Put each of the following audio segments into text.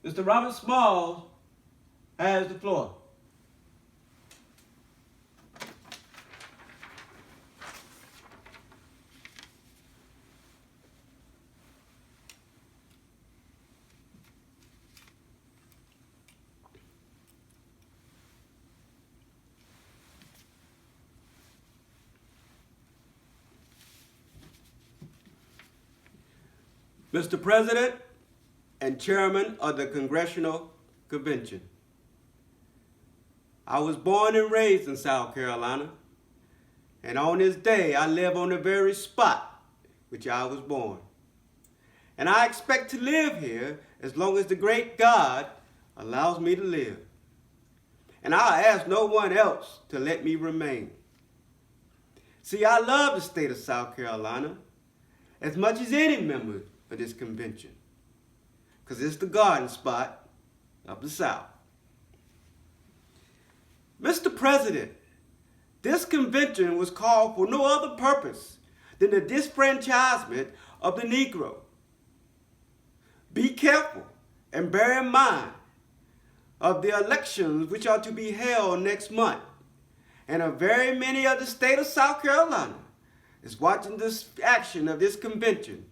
Mr. Robert Smalls has the floor. Mr. President and Chairman of the Congressional Convention, I was born and raised in South Carolina, and on this day I live on the very spot which I was born. And I expect to live here as long as the great God allows me to live. And I'll ask no one else to let me remain. See, I love the state of South Carolina as much as any member of this convention, because it's the garden spot of the South. Mr. President, this convention was called for no other purpose than the disfranchisement of the Negro. Be careful and bear in mind of the elections which are to be held next month, and a very many of the state of South Carolina is watching this action of this convention,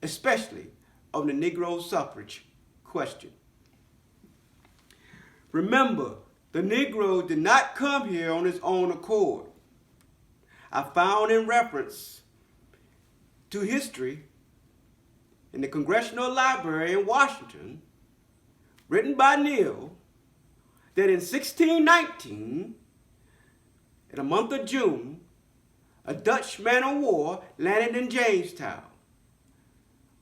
especially on the Negro Suffrage question. Remember, the Negro did not come here on his own accord. I found in reference to history in the Congressional Library in Washington, written by Neal, that in 1619, in the month of June, a Dutch man-of-war landed in Jamestown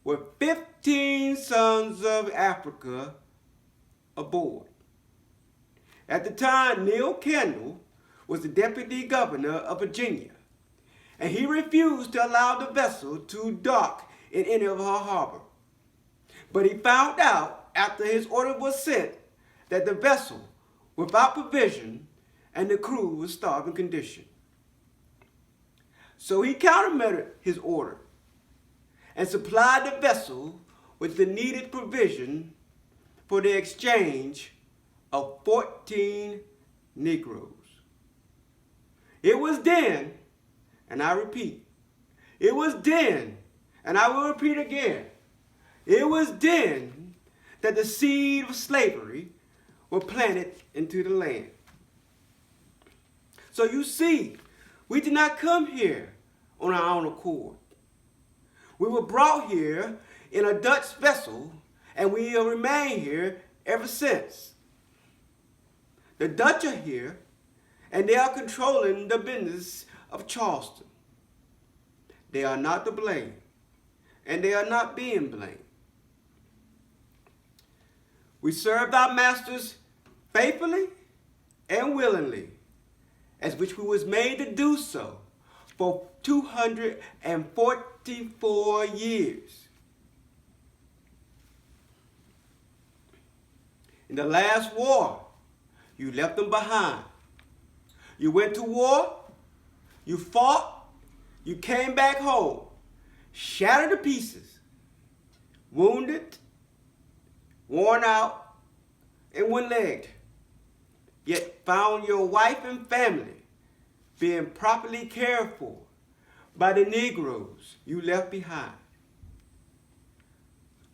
with 15 sons of Africa aboard. At the time, Neal Kendall was the deputy governor of Virginia, and he refused to allow the vessel to dock in any of her harbor. But he found out after his order was sent that the vessel without provision and the crew was starving condition. So he countermeasured his order and supplied the vessel with the needed provision for the exchange of 14 Negroes. It was then, and I repeat, it was then, and I will repeat again, it was then that the seed of slavery were planted into the land. So you see, we did not come here on our own accord. We were brought here in a Dutch vessel, and we have remained here ever since. The Dutch are here, and they are controlling the business of Charleston. They are not to blame, and they are not being blamed. We served our masters faithfully and willingly, as which we was made to do so for 244 years. In the last war, you left them behind. You went to war, you fought, you came back home, shattered to pieces, wounded, worn out, and one-legged, yet found your wife and family being properly cared for by the Negroes you left behind.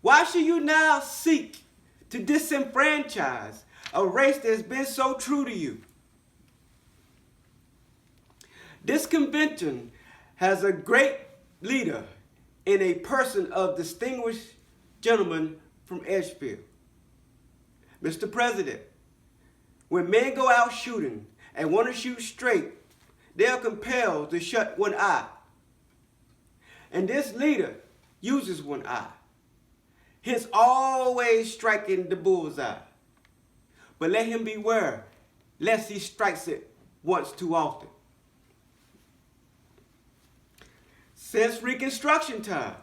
Why should you now seek to disenfranchise a race that has been so true to you? This convention has a great leader in a person of distinguished gentleman from Edgefield. Mr. President, when men go out shooting and want to shoot straight, they are compelled to shut one eye. And this leader uses one eye, hence always striking the bullseye. But let him beware, lest he strikes it once too often. Since Reconstruction time,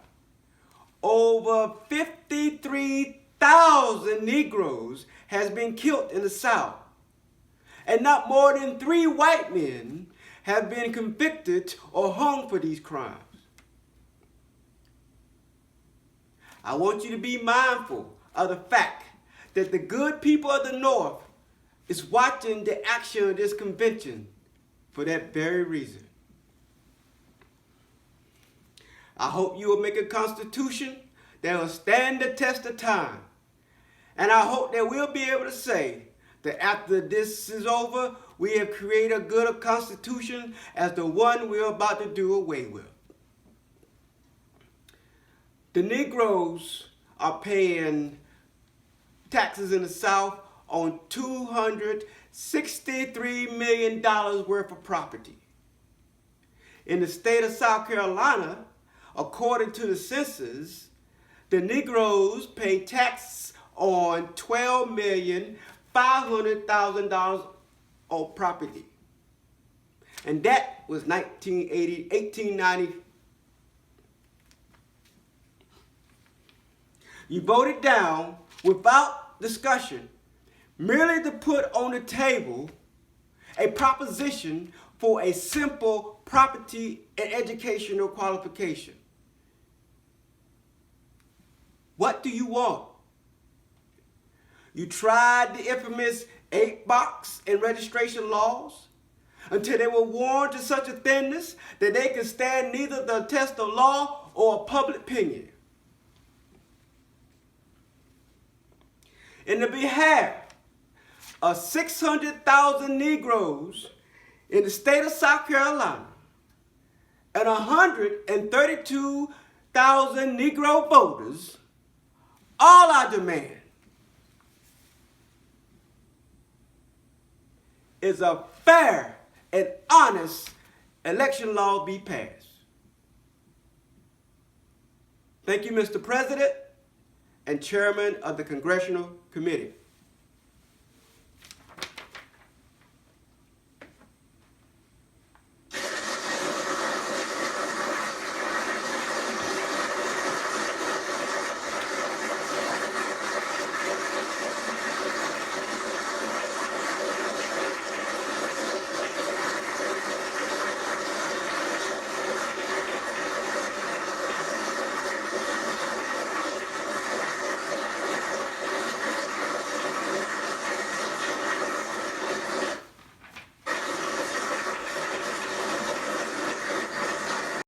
over 53,000 Negroes has been killed in the South, and not more than 3 white men have been convicted or hung for these crimes. I want you to be mindful of the fact that the good people of the North is watching the action of this convention for that very reason. I hope you will make a constitution that will stand the test of time. And I hope that we'll be able to say that after this is over, we have created a good constitution as the one we're about to do away with. The Negroes are paying taxes in the South on $263 million worth of property. In the state of South Carolina, according to the census, the Negroes pay tax on $12,500,000 on property. And that was 1890. You voted down without discussion, merely to put on the table a proposition for a simple property and educational qualification. What do you want? You tried the infamous 8-box and registration laws until they were worn to such a thinness that they could stand neither the test of law or public opinion. In the behalf of 600,000 Negroes in the state of South Carolina and 132,000 Negro voters, all I demand is a fair and honest election law be passed. Thank you, Mr. President and Chairman of the Congressional Committee.